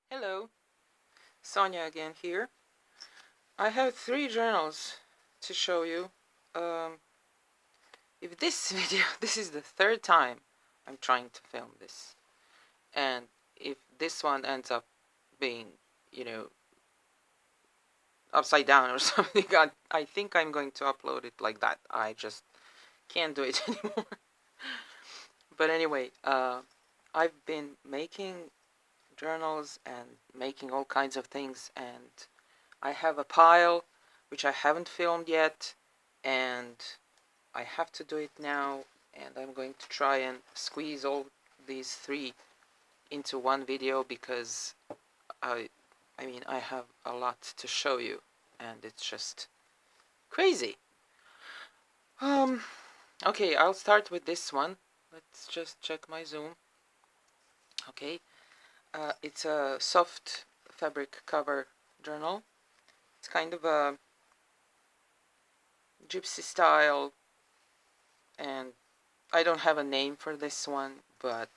Hello, Sonia again here. I have 3 journals to show you. Um, if this video, this is the 3rd time I'm trying to film this, and if this one ends up being, you know, upside down or something, I think I'm going to upload it like that. I just can't do it anymore. But anyway, I've been making journals and making all kinds of things, and I have a pile which I haven't filmed yet, and I have to do it now, and I'm going to try and squeeze all these 3 into one video because I mean I have a lot to show you, and it's just crazy. Okay, I'll start with this one. Let's just check my zoom. Okay, it's a soft fabric cover journal. It's kind of a gypsy style, and I don't have a name for this one, but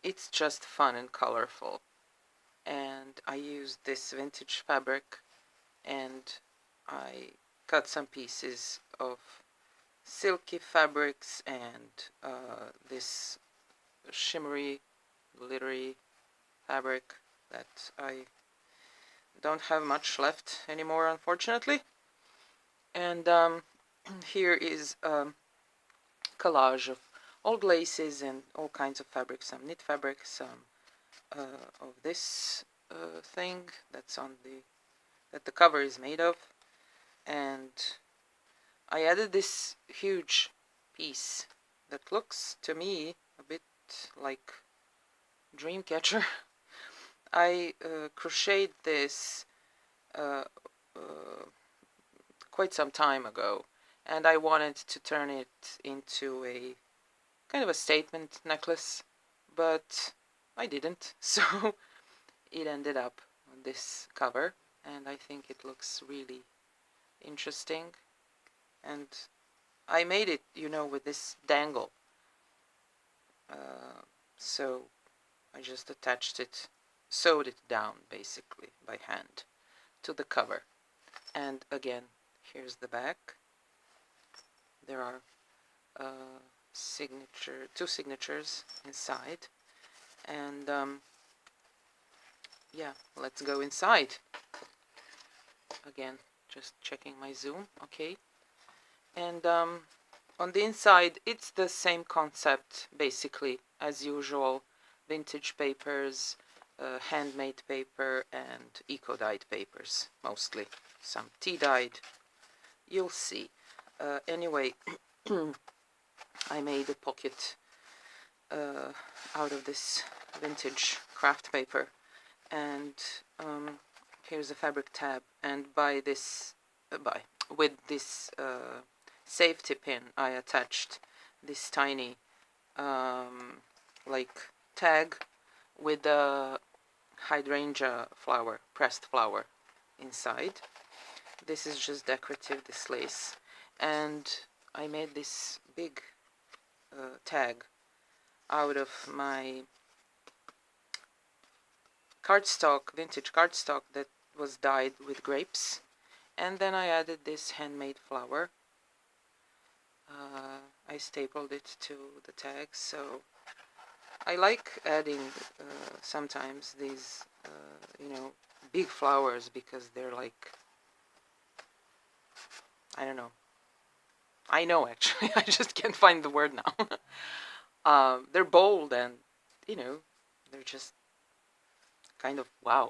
it's just fun and colorful. And I used this vintage fabric, and I cut some pieces of silky fabrics and this shimmery, glittery fabric that I don't have much left anymore, unfortunately. And here is a collage of old laces and all kinds of fabrics, some knit fabric, some of this thing that's on that the cover is made of, and I added this huge piece that looks to me a bit like Dreamcatcher. I crocheted this uh, uh, quite some time ago, and I wanted to turn it into a kind of a statement necklace, but I didn't, so it ended up on this cover, and I think it looks really interesting. And I made it, with this dangle, so I just attached it, sewed it down basically by hand to the cover. And again, here's the back. There are two signatures inside, and yeah, let's go inside. Again, just checking my zoom. Okay, and on the inside it's the same concept basically as usual: vintage papers, handmade paper, and eco-dyed papers mostly, some tea-dyed, you'll see. Anyway, I made a pocket out of this vintage craft paper, and here's a fabric tab, and with this safety pin I attached this tiny like tag with a hydrangea flower, pressed flower inside. This is just decorative, this lace, and I made this big tag out of my cardstock, vintage cardstock that was dyed with grapes, and then I added this handmade flower. I stapled it to the tag, so I like adding sometimes these big flowers because they're like, I don't know. I know, actually. I just can't find the word now. They're bold and, they're just kind of wow.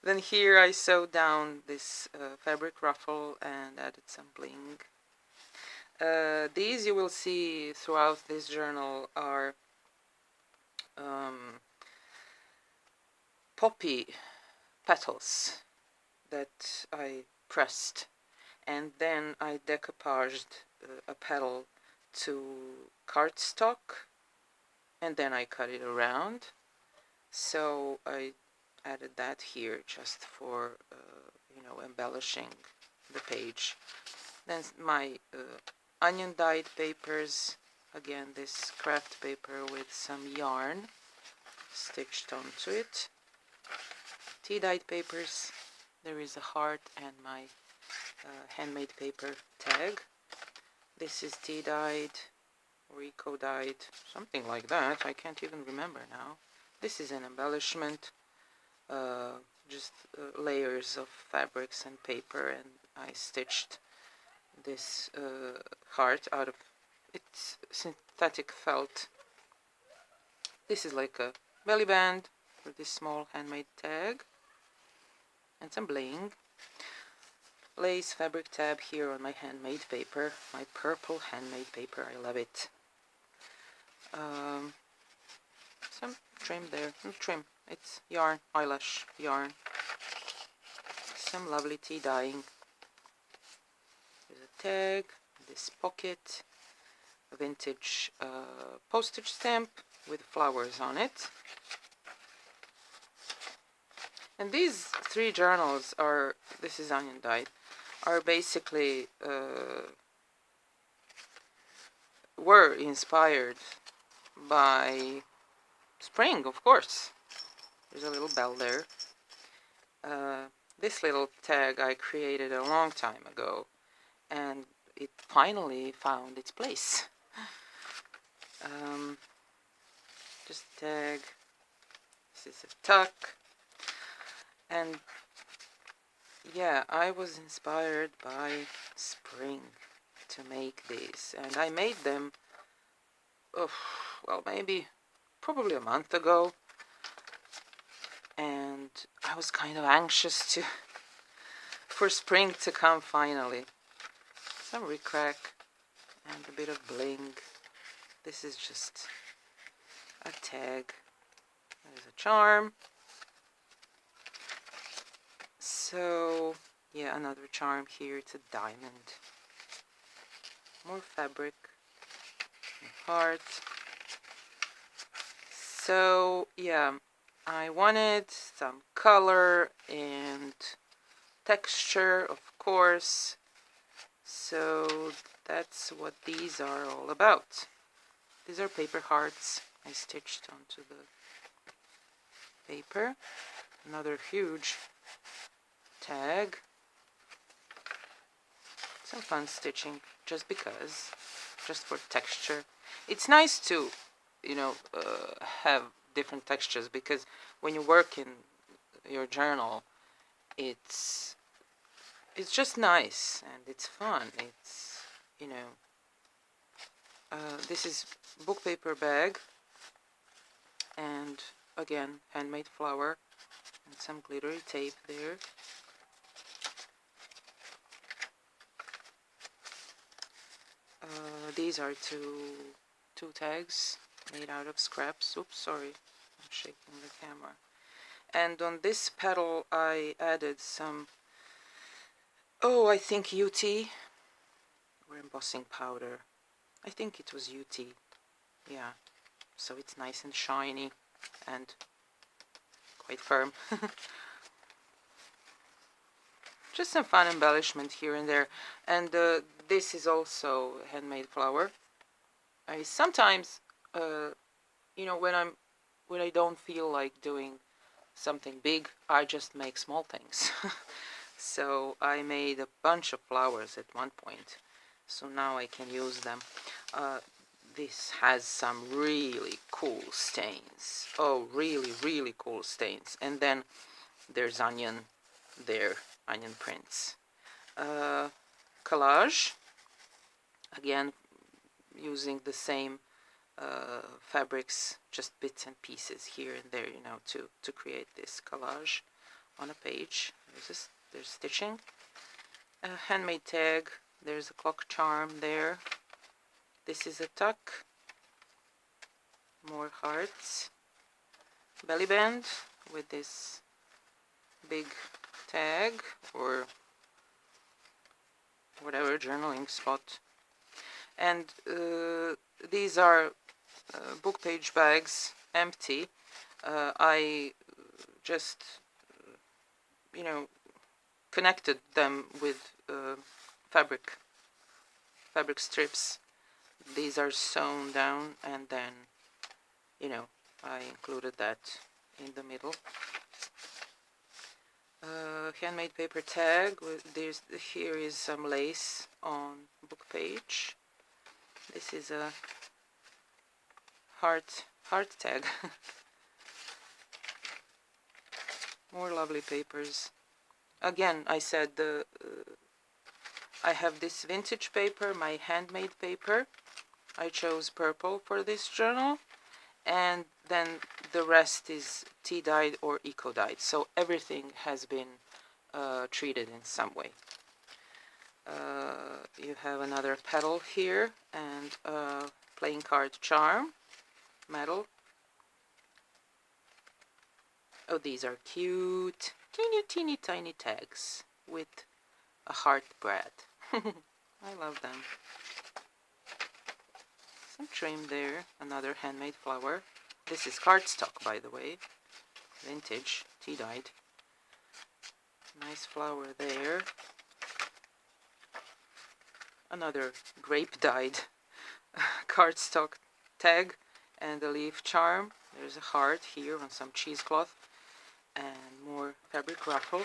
Then here I sewed down this fabric ruffle and added some bling. These you will see throughout this journal are poppy petals that I pressed, and then I decoupaged a petal to cardstock, and then I cut it around. So I added that here just for embellishing the page. Then my onion dyed papers, again this craft paper with some yarn, stitched onto it. Tea-dyed papers. There is a heart and my handmade paper tag. This is tea-dyed or eco-dyed, something like that. I can't even remember now. This is an embellishment, just layers of fabrics and paper, and I stitched this heart out of its synthetic felt. This is like a belly band for this small handmade tag and some bling. Lace fabric tab here on my handmade paper, my purple handmade paper, I love it. Some trim there, not trim, it's yarn, eyelash yarn. Some lovely tea dyeing. There's a tag, this pocket, a vintage postage stamp with flowers on it. And these 3 journals are, this is onion dyed, are basically, were inspired by spring, of course. There's a little bell there. This little tag I created a long time ago, and it finally found its place. Just tag. This is a tuck. And yeah, I was inspired by spring to make these, and I made them, well, probably a month ago, and I was kind of anxious for spring to come finally. Some rickrack and a bit of bling. This is just a tag. There's a charm. So yeah, another charm here. It's a diamond. More fabric. Heart. So yeah, I wanted some color and texture, of course. So that's what these are all about. These are paper hearts I stitched onto the paper. Another huge tag. Some fun stitching, just because, just for texture. It's nice to, have different textures, because when you work in your journal, it's just nice and it's fun. It's, this is book paper bag, and again, handmade flower and some glittery tape there. These are two tags made out of scraps. Oops, sorry, I'm shaking the camera. And on this petal I added some, I think UT, or embossing powder. I think it was UT, yeah. So it's nice and shiny and quite firm. Just some fun embellishment here and there. And this is also handmade flower. I sometimes, when I don't feel like doing something big, I just make small things. So I made a bunch of flowers at one point, so now I can use them. This has some really cool stains. Oh, really, really cool stains. And then there's onion there, onion prints. Collage, again using the same fabrics, just bits and pieces here and there, to create this collage on a page. There's stitching. A handmade tag. There's a clock charm there. This is a tuck. More hearts. Belly band with this big tag or whatever journaling spot. And these are book page bags, empty. I just, connected them with fabric strips. These are sewn down, and then, I included that in the middle. Handmade paper tag. Here is some lace on book page. This is a heart tag. More lovely papers. Again, I said I have this vintage paper, my handmade paper. I chose purple for this journal, and then the rest is tea dyed or eco dyed. So everything has been treated in some way. You have another petal here and a playing card charm, metal. Oh, these are cute, teeny tiny tags with a heart bread. I love them. Some trim there, another handmade flower. This is cardstock, by the way, vintage, tea dyed. Nice flower there. Another grape dyed cardstock tag and a leaf charm. There's a heart here on some cheesecloth and more fabric ruffle,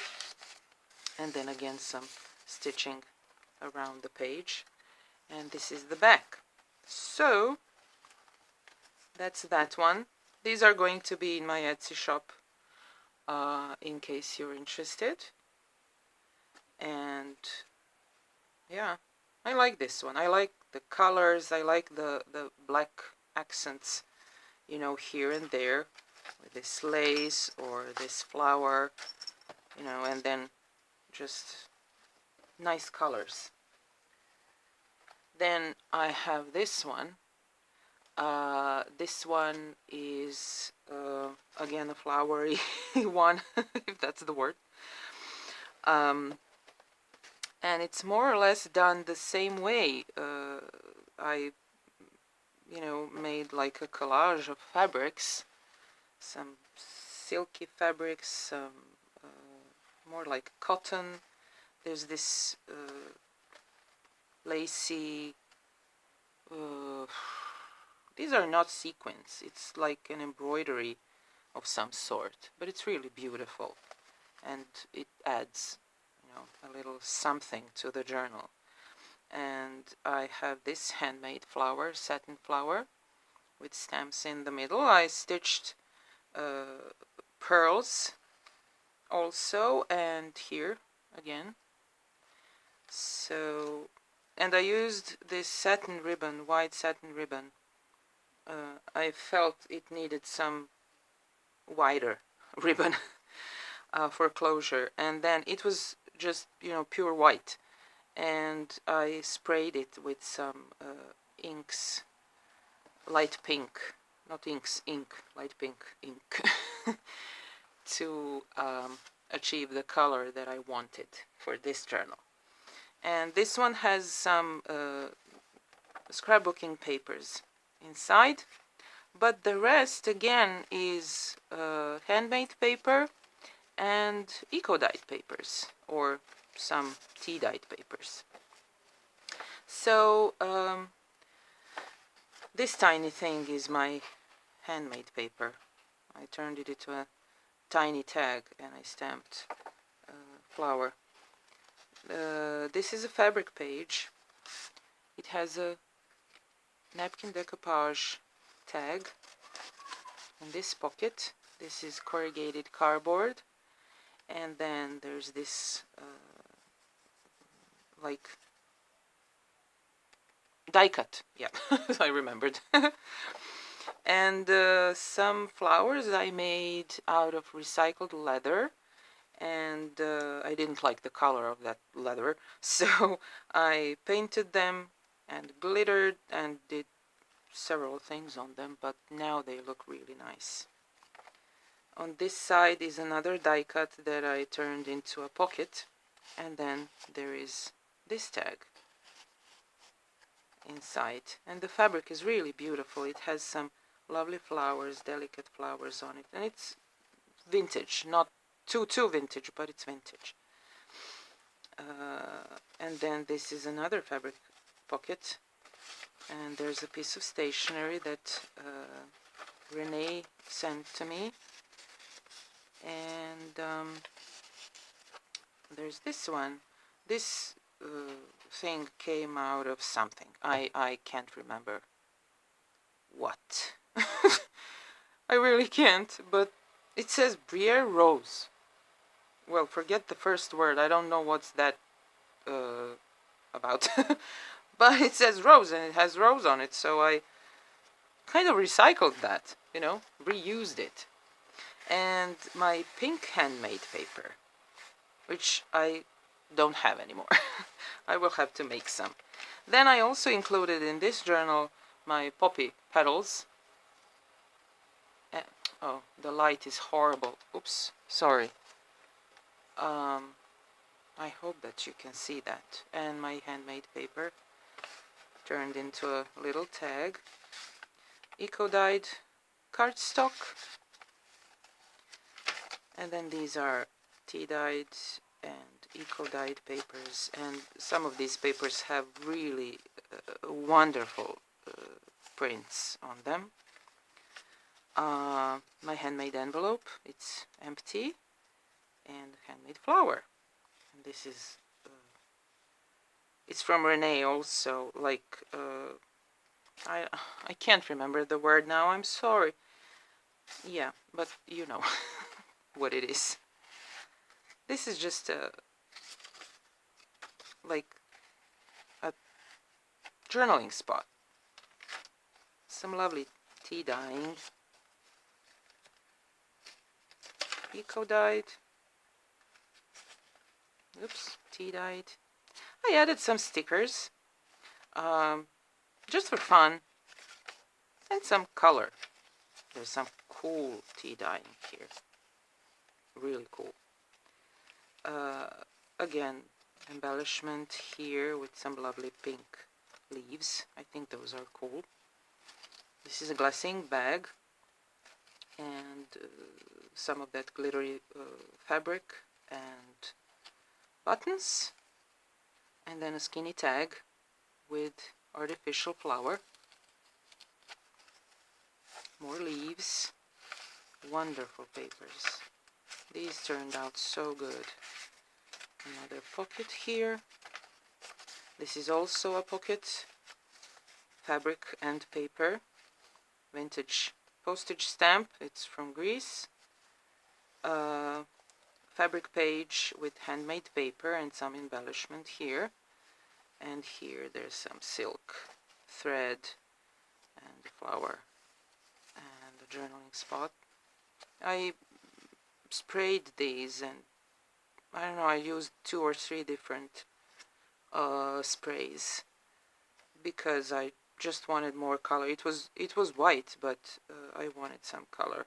and then again some stitching around the page, and this is the back. So that's that one. These are going to be in my Etsy shop in case you're interested. And yeah, I like this one. I like the colors. I like the black accents, you know, here and there with this lace or this flower, you know, and then just nice colors. Then I have this one. This one is again a flowery one, if that's the word. And it's more or less done the same way. I, you know, made like a collage of fabrics, some silky fabrics, some more like cotton. There's this lacy, these are not sequins, it's like an embroidery of some sort, but it's really beautiful, and it adds, you know, a little something to the journal. And I have this handmade flower, satin flower, with stamps in the middle. I stitched pearls also, and here again. So, and I used this satin ribbon, white satin ribbon. I felt it needed some wider ribbon for closure, and then it was just, you know, pure white, and I sprayed it with some inks, light pink, not inks, ink, light pink ink, to achieve the color that I wanted for this journal. And this one has some scrapbooking papers inside, but the rest again is handmade paper and eco-dyed papers, or some tea-dyed papers. So this tiny thing is my handmade paper. I turned it into a tiny tag and I stamped flower. This is a fabric page. It has a napkin decoupage tag in this pocket. This is corrugated cardboard, and then there's this like die cut, yeah. I remembered. And some flowers I made out of recycled leather, and I didn't like the color of that leather, so I painted them and glittered and did several things on them, but now they look really nice. On this side is another die cut that I turned into a pocket, and then there is this tag inside, and the fabric is really beautiful. It has some lovely flowers, delicate flowers on it, and it's vintage, not too vintage, but it's vintage. And then this is another fabric pocket, and there's a piece of stationery that Renee sent to me. And there's this one. This thing came out of something. I can't remember what. I really can't, but it says Briere Rose. Well, forget the first word. I don't know what's that about. But it says rose, and it has rose on it, so I kind of recycled that, you know, reused it. And my pink handmade paper, which I don't have anymore. I will have to make some. Then I also included in this journal my poppy petals. Oh, the light is horrible. Oops, sorry. I hope that you can see that. And my handmade paper turned into a little tag. Eco-dyed cardstock. And then these are tea-dyed and eco-dyed papers. And some of these papers have really wonderful prints on them. My handmade envelope, it's empty. And handmade flower. And this is it's from Renee also, like I can't remember the word now, I'm sorry. Yeah, but you know what it is. This is just like a journaling spot. Some lovely tea dyeing. Eco-dyed. Oops, tea-dyed. I added some stickers, just for fun, and some color. There's some cool tea dyeing here, really cool. Again, embellishment here with some lovely pink leaves. I think those are cool. This is a glassine bag, and some of that glittery fabric and buttons, and then a skinny tag with artificial flower. More leaves. Wonderful papers. These turned out so good. Another pocket here. This is also a pocket. Fabric and paper. Vintage postage stamp. It's from Greece. Fabric page with handmade paper and some embellishment here. And here there's some silk thread and flower and a journaling spot. I sprayed these, and I don't know, I used 2 or 3 different sprays because I just wanted more color. It was white, but I wanted some color,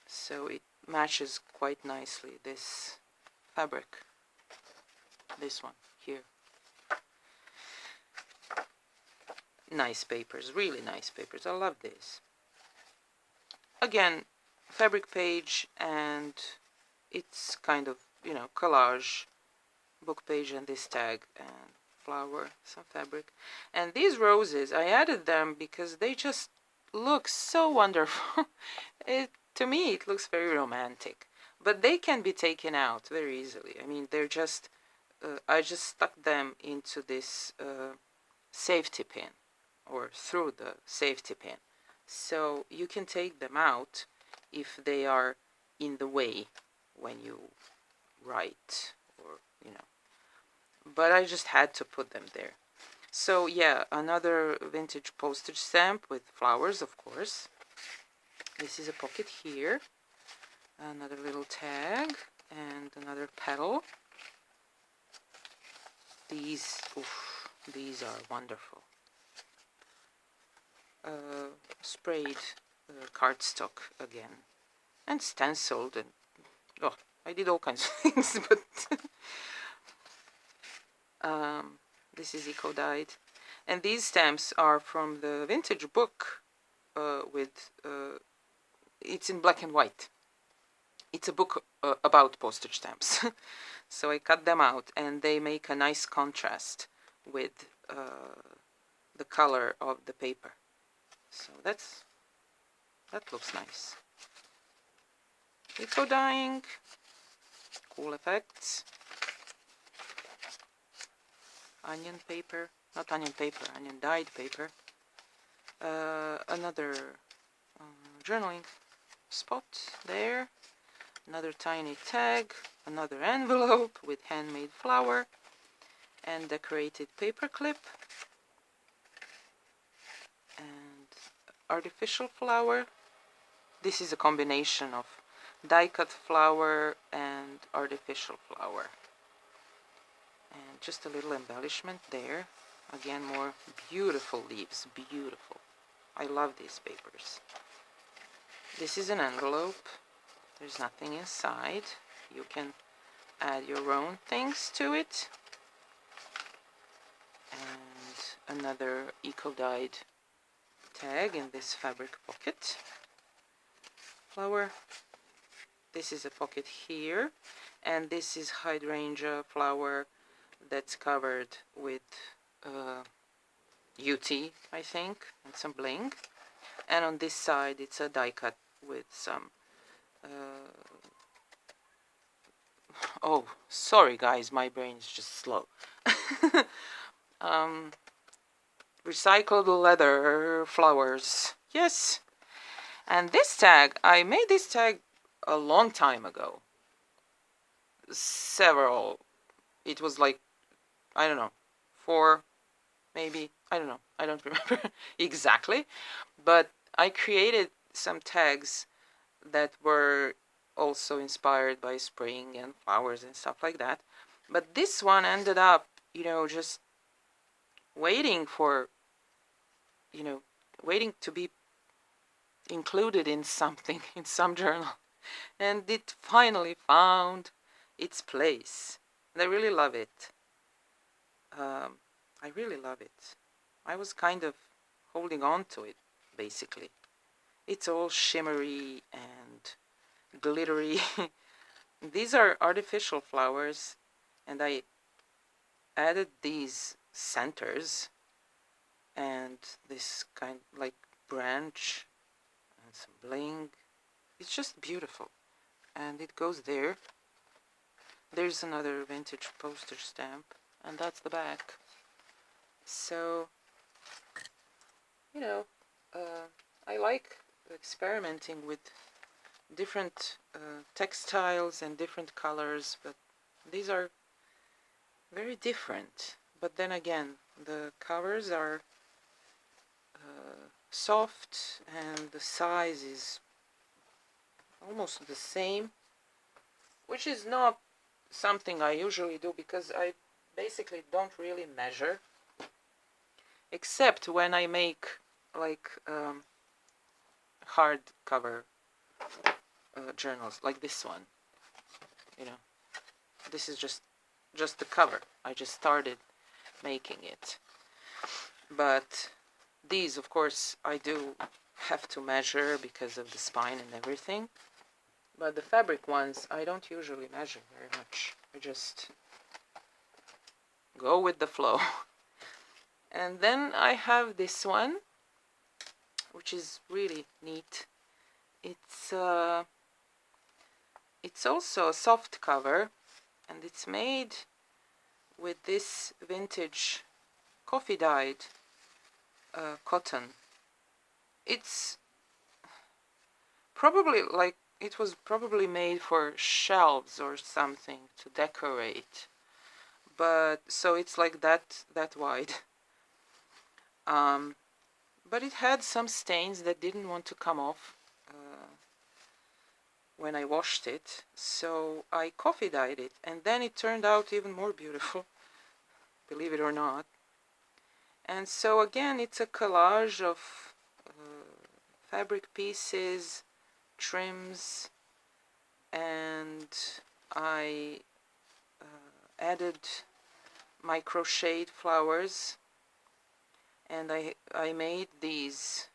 so it matches quite nicely this fabric, this one here. Nice papers, really nice papers. I love this. Again, fabric page, and it's kind of, you know, collage book page, and this tag and flower, some fabric. And these roses, I added them because they just look so wonderful. To me, it looks very romantic, but they can be taken out very easily. I mean, they're just, I just stuck them into this safety pin, or through the safety pin. So you can take them out if they are in the way when you write, or, you know. But I just had to put them there. So yeah, another vintage postage stamp with flowers, of course. This is a pocket here. Another little tag and another petal. These are wonderful. Sprayed cardstock again, and stenciled, and oh, I did all kinds of things. But this is eco-dyed, and these stamps are from the vintage book with it's in black and white. It's a book about postage stamps. So I cut them out, and they make a nice contrast with the color of the paper. So that's That looks nice. Eco dyeing, cool effects. Onion paper, not onion paper, onion dyed paper. Another journaling spot there. Another tiny tag, another envelope with handmade flower and decorated paper clip. And artificial flower. This is a combination of die-cut flower and artificial flower. And just a little embellishment there. Again, more beautiful leaves, beautiful. I love these papers. This is an envelope. There's nothing inside. You can add your own things to it. And another eco-dyed tag in this fabric pocket. Flower. This is a pocket here, and this is hydrangea flower that's covered with UT, I think, and some bling. And on this side it's a die cut with some oh, sorry guys, my brain is just slow. Recycled leather flowers. Yes. And this tag, I made this tag a long time ago. It was like, I don't know, 4, maybe, I don't know, I don't remember exactly. But I created some tags that were also inspired by spring and flowers and stuff like that. But this one ended up, just waiting to be included in something, in some journal. And it finally found its place. And I really love it. I really love it. I was kind of holding on to it, basically. It's all shimmery and glittery. These are artificial flowers, and I added these centers and this kind like branch and some bling. It's just beautiful. And it goes there. There's another vintage postage stamp, and that's the back. So, I like experimenting with different textiles and different colors, but these are very different. But then again, the covers are soft and the size is almost the same, which is not something I usually do because I basically don't really measure, except when I make like hardcover journals like this one. This is just the cover. I just started making it, but these, of course, I do have to measure because of the spine and everything. But the fabric ones, I don't usually measure very much. I just go with the flow. And then I have this one, which is really neat. It's also a soft cover, and it's made with this vintage coffee dyed cotton. It's probably like it was probably made for shelves or something to decorate, but so it's like that wide. But it had some stains that didn't want to come off when I washed it, so I coffee dyed it, and then it turned out even more beautiful, believe it or not. And so again, it's a collage of fabric pieces, trims, and I added my crocheted flowers, and I made these,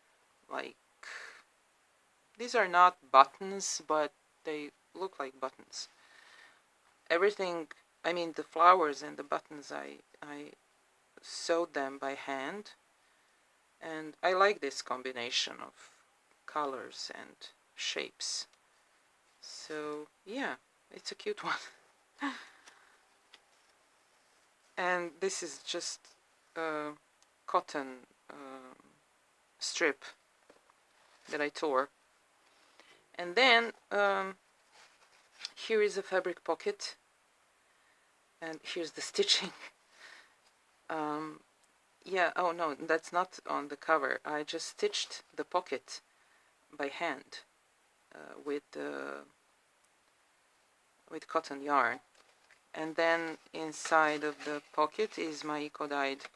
like, these are not buttons, but they look like buttons. Everything, I mean the flowers and the buttons, I sewed them by hand, and I like this combination of colors and shapes. So yeah, it's a cute one. And this is just a cotton strip that I tore. And then here is a fabric pocket, and here's the stitching. Yeah, oh no, that's not on the cover. I just stitched the pocket by hand with cotton yarn. And then inside of the pocket is my eco-dyed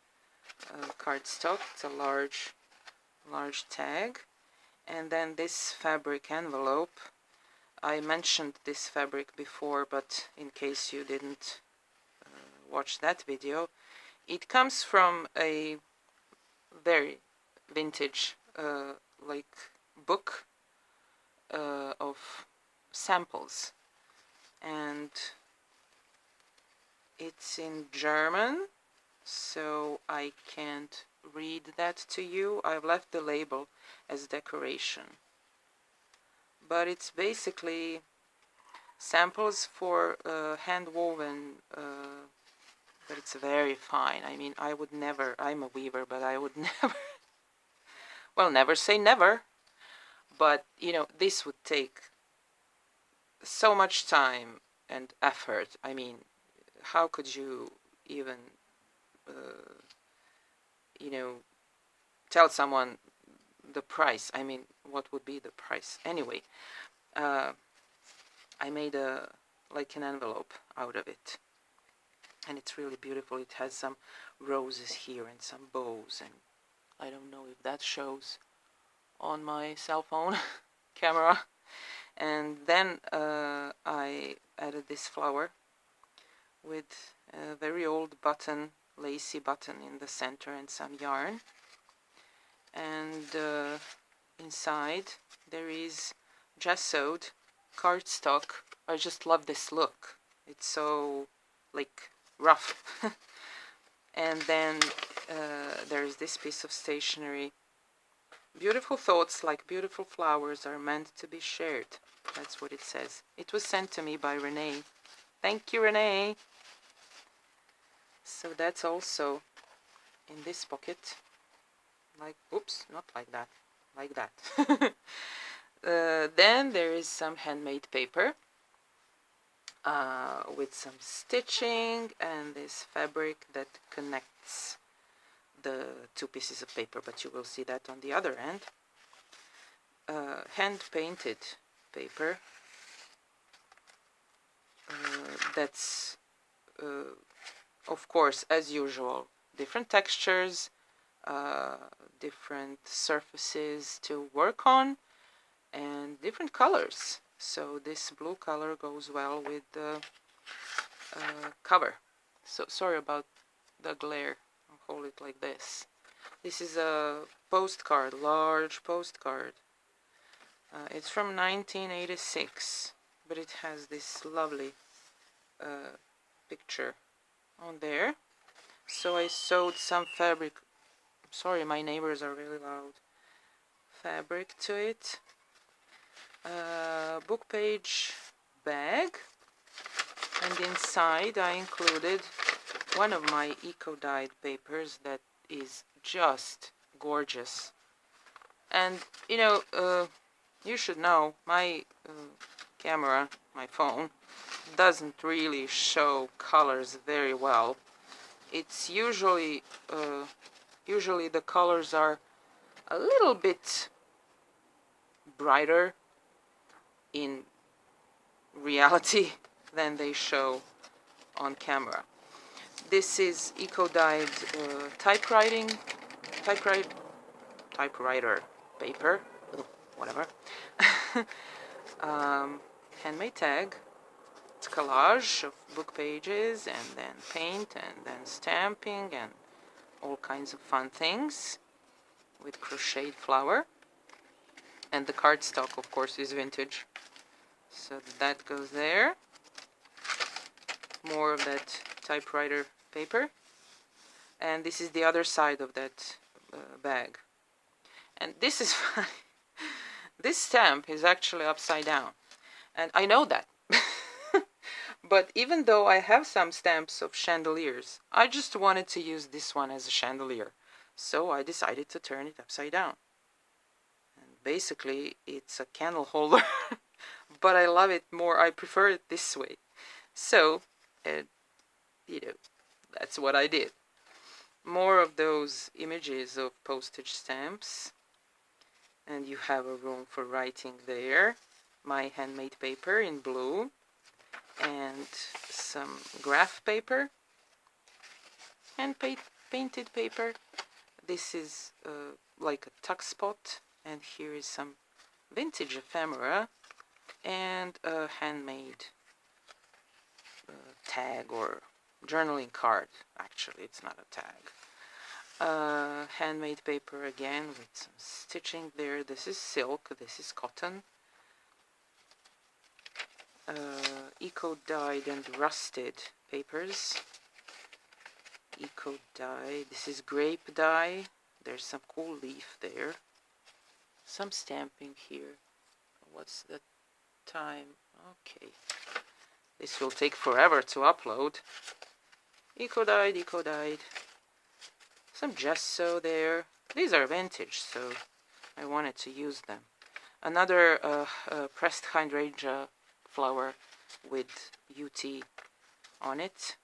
cardstock. It's a large tag. And then this fabric envelope. I mentioned this fabric before, but in case you didn't watch that video, it comes from a very vintage like book of samples, and it's in German, so I can't read that to you. I've left the label as decoration, but it's basically samples for hand-woven, but it's very fine. I mean, I would never, I'm a weaver, but I would never, well, never say never, but, you know, this would take so much time and effort. I mean, how could you even, you know, tell someone the price? I mean, what would be the price? Anyway, I made like an envelope out of it, and it's really beautiful. It has some roses here and some bows, and I don't know if that shows on my cell phone camera. And then I added this flower with a very old button, lacy button in the center, and some yarn. And inside there is gessoed cardstock. I just love this look. It's so like rough. And then there's this piece of stationery. Beautiful thoughts like beautiful flowers are meant to be shared. That's what it says. It was sent to me by Renee. Thank you, Renee. So that's also in this pocket. Like, oops, not like that. Like that. Then there is some handmade paper with some stitching and this fabric that connects the two pieces of paper, but you will see that on the other end. Hand painted paper that's of course, as usual, different textures, different surfaces to work on, and different colors. So this blue color goes well with the cover. So sorry about the glare. I'll hold it like this. This is a postcard, large postcard. It's from 1986, but it has this lovely picture on there. So I sewed some fabric. Sorry, my neighbors are really loud. Fabric to it. Book page bag, and inside I included one of my eco-dyed papers that is just gorgeous. And you know, you should know my camera, my phone, doesn't really show colors very well. It's usually the colors are a little bit brighter in reality than they show on camera. This is eco-dyed typewriter paper, whatever. Handmade tag. It's collage of book pages, and then paint, and then stamping, and all kinds of fun things with crocheted flower. And the cardstock, of course, is vintage. So that goes there. More of that typewriter paper. And this is the other side of that bag. And this is funny. This stamp is actually upside down, and I know that. But even though I have some stamps of chandeliers, I just wanted to use this one as a chandelier. So I decided to turn it upside down. And basically, it's a candle holder, but I love it more. I prefer it this way. So, you know, that's what I did. More of those images of postage stamps. And you have a room for writing there. My handmade paper in blue. And some graph paper. Hand painted paper. This is like a tuck spot. And here is some vintage ephemera. And a handmade tag or journaling card. Actually, it's not a tag. Handmade paper again with some stitching there. This is silk, this is cotton. Eco-dyed and rusted papers. Eco-dye. This is grape dye. There's some cool leaf there. Some stamping here. What's the time? Okay. This will take forever to upload. Eco-dyed, eco-dyed. Some gesso there. These are vintage, so I wanted to use them. Another pressed hydrangea flower with UT on it.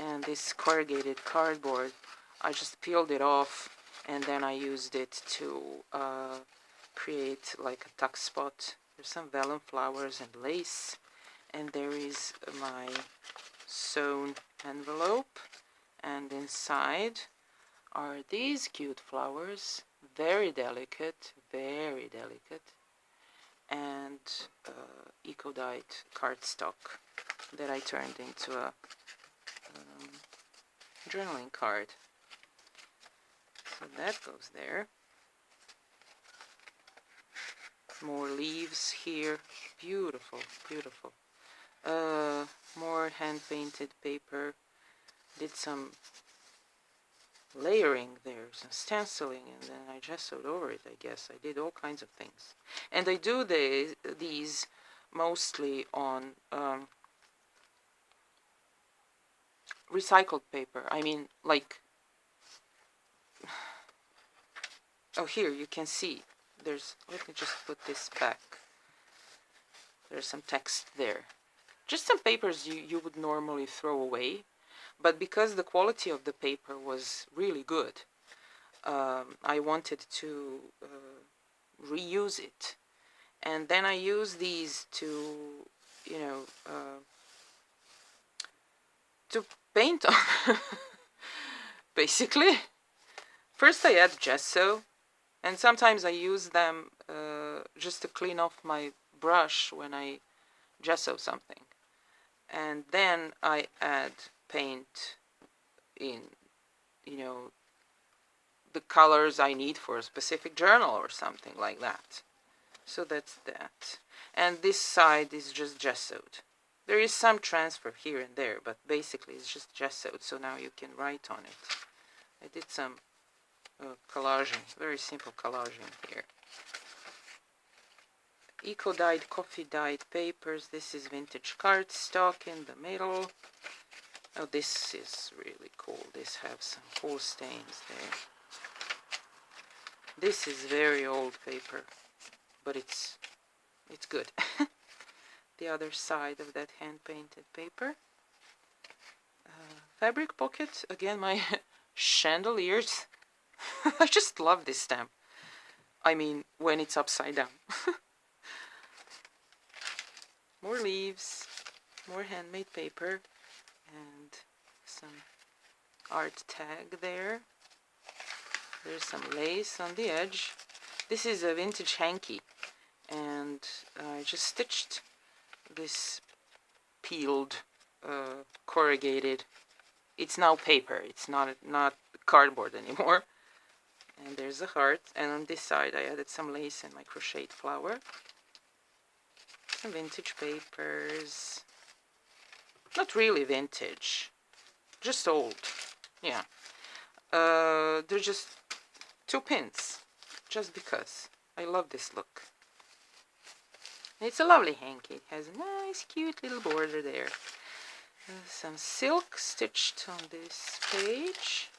And this corrugated cardboard, I just peeled it off and then I used it to create like a tuck spot. There's some vellum flowers and lace. And there is my sewn envelope. And inside are these cute flowers, very delicate, and eco-dyed cardstock that I turned into a journaling card. So that goes there. More leaves here, beautiful, beautiful. More hand-painted paper. Did some layering there, some stenciling, and then I gessoed over it, I guess. I did all kinds of things. And I do these mostly on recycled paper. I mean, like, oh, here you can see. There's, let me just put this back. There's some text there. Just some papers you would normally throw away. But because the quality of the paper was really good, I wanted to reuse it. And then I use these to, you know, to paint on. Basically. First I add gesso, and sometimes I use them just to clean off my brush when I gesso something. And then I add paint in, you know, the colors I need for a specific journal or something like that. So that's that. And this side is just gessoed. There is some transfer here and there, but basically it's just gessoed, so now you can write on it. I did some collaging, very simple collaging here. Eco-dyed, coffee-dyed papers. This is vintage cardstock in the middle. Oh, this is really cool. This has some cool stains there. This is very old paper, but it's good. The other side of that hand-painted paper. Fabric pocket. Again, my chandeliers. I just love this stamp. I mean, when it's upside down. More leaves, more handmade paper, and some art tag there. There's some lace on the edge. This is a vintage hanky, and I just stitched this peeled, corrugated. It's now paper. It's not cardboard anymore. And there's a heart, and on this side I added some lace and my crocheted flower. Some vintage papers. Not really vintage, just old. Yeah. They're just 2 pins, just because. I love this look. It's a lovely hanky. It has a nice, cute little border there. Some silk stitched on this page.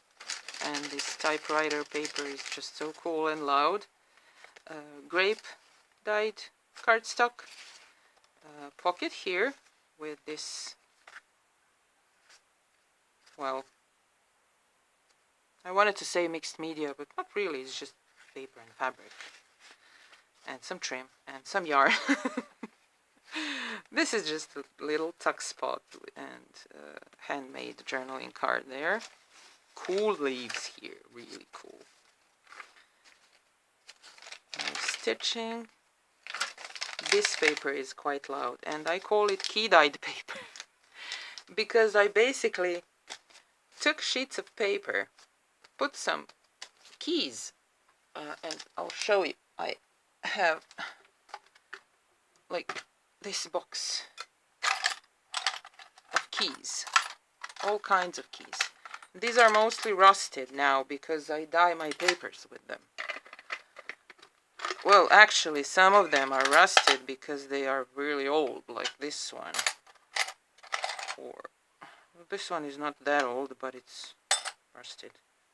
And this typewriter paper is just so cool and loud. Grape dyed cardstock. Pocket here with this, well, I wanted to say mixed media, but not really. It's just paper and fabric. And some trim and some yarn. This is just a little tuck spot and handmade journaling card there. Cool leaves here, really cool. Stitching. This paper is quite loud, and I call it key-dyed paper because I basically took sheets of paper, put some keys, and I'll show you. I have like this box of keys, all kinds of keys. These are mostly rusted now because I dye my papers with them. Well, actually, some of them are rusted because they are really old, like this one. Or this one is not that old, but it's rusted.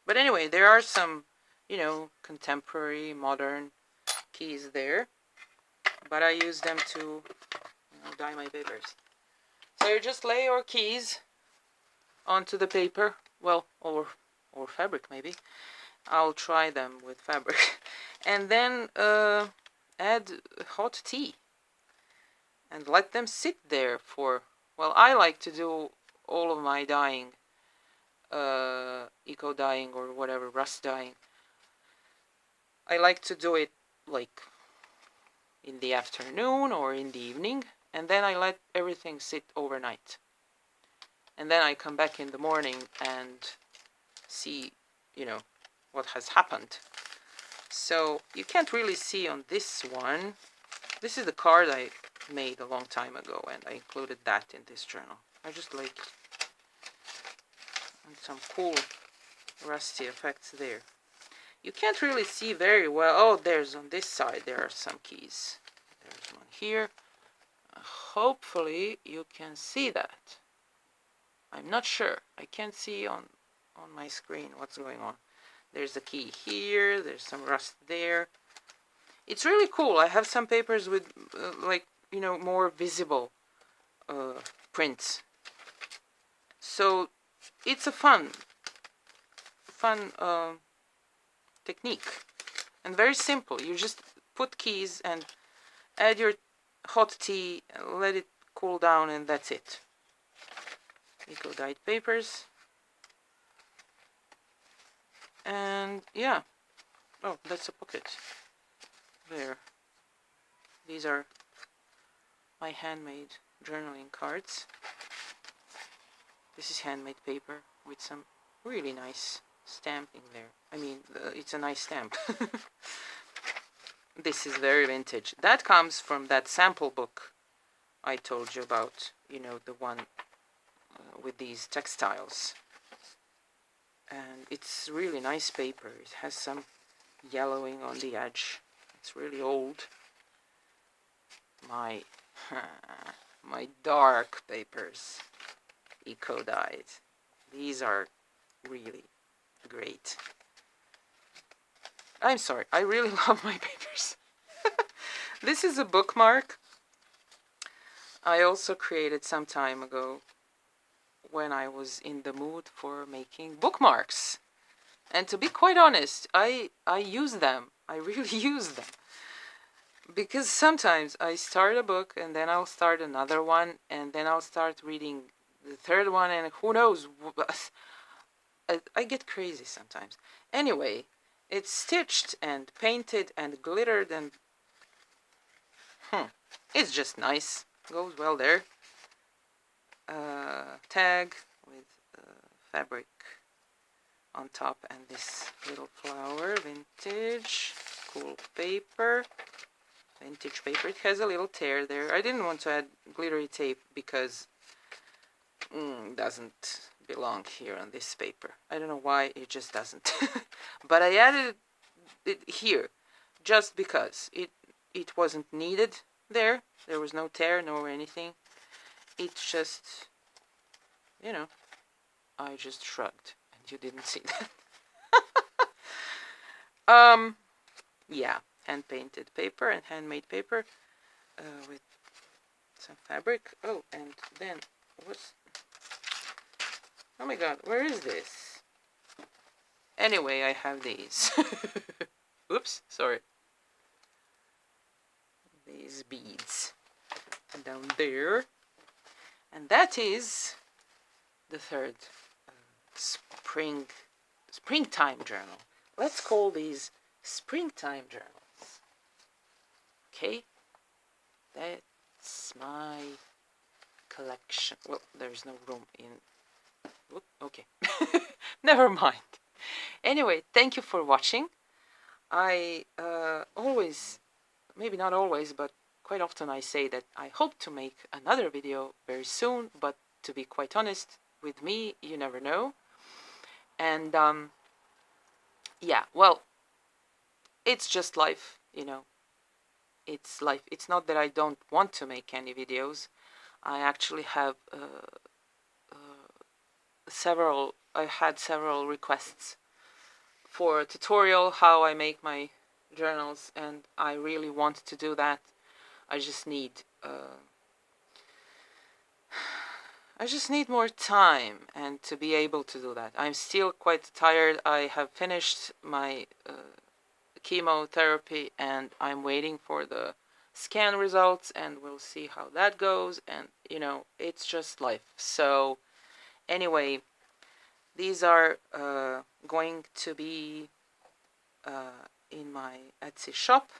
But anyway, there are some, you know, contemporary, modern keys there. But I use them to, you know, dye my papers. So you just lay your keys onto the paper, well, or fabric maybe. I'll try them with fabric. And then add hot tea and let them sit there for, well, I like to do all of my dyeing, eco dyeing or whatever, rust dyeing. I like to do it like in the afternoon or in the evening, and then I let everything sit overnight. And then I come back in the morning and see, you know, what has happened. So you can't really see on this one. This is the card I made a long time ago, and I included that in this journal. I just like it. And some cool rusty effects there. You can't really see very well. Oh, there's on this side there are some keys. There's one here. Hopefully you can see that. I'm not sure. I can't see on my screen what's going on. There's a key here. There's some rust there. It's really cool. I have some papers with like, you know, more visible prints. So it's a fun technique and very simple. You just put keys and add your hot tea, let it cool down, and that's it. Eco dyed papers. And yeah, oh, that's a pocket there. These are my handmade journaling cards. This is handmade paper with some really nice stamping there. I mean, it's a nice stamp. This is very vintage. That comes from that sample book I told you about, you know, the one with these textiles. And it's really nice paper. It has some yellowing on the edge. It's really old. My dark papers, eco dyed. These are really great. I'm sorry, I really love my papers. This is a bookmark I also created some time ago when I was in the mood for making bookmarks. And to be quite honest, I use them. I really use them. Because sometimes I start a book and then I'll start another one and then I'll start reading the third one and who knows. I get crazy sometimes. Anyway, it's stitched and painted and glittered and it's just nice. Goes well there. Tag with fabric on top and this little flower, vintage, cool paper, vintage paper. It has a little tear there. I didn't want to add glittery tape because it doesn't belong here on this paper. I don't know why, it just doesn't. But I added it here just because it wasn't needed there was no tear nor anything. It's just, you know, I just shrugged and you didn't see that. Yeah, hand painted paper and handmade paper with some fabric. Oh, and then what's, oh my god, where is this? Anyway, I have these. Oops, sorry. These beads down there. And that is the third springtime journal. Let's call these springtime journals. Okay? That's my collection. Well, there's no room in... Whoop, okay. Never mind. Anyway, thank you for watching. I always, maybe not always, but quite often I say that I hope to make another video very soon, but to be quite honest, with me, you never know. And yeah, well, it's just life, you know. It's life. It's not that I don't want to make any videos. I actually have I had several requests for a tutorial how I make my journals, and I really want to do that. I just need more time and to be able to do that. I'm still quite tired. I have finished my chemotherapy and I'm waiting for the scan results, and we'll see how that goes. And you know, it's just life. So anyway, these are going to be in my Etsy shop,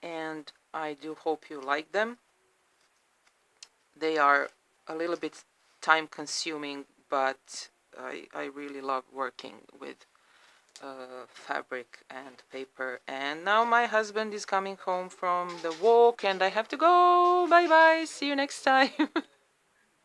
and I do hope you like them. They are a little bit time consuming, but I really love working with fabric and paper. And now my husband is coming home from the walk and I have to go. Bye bye, see you next time.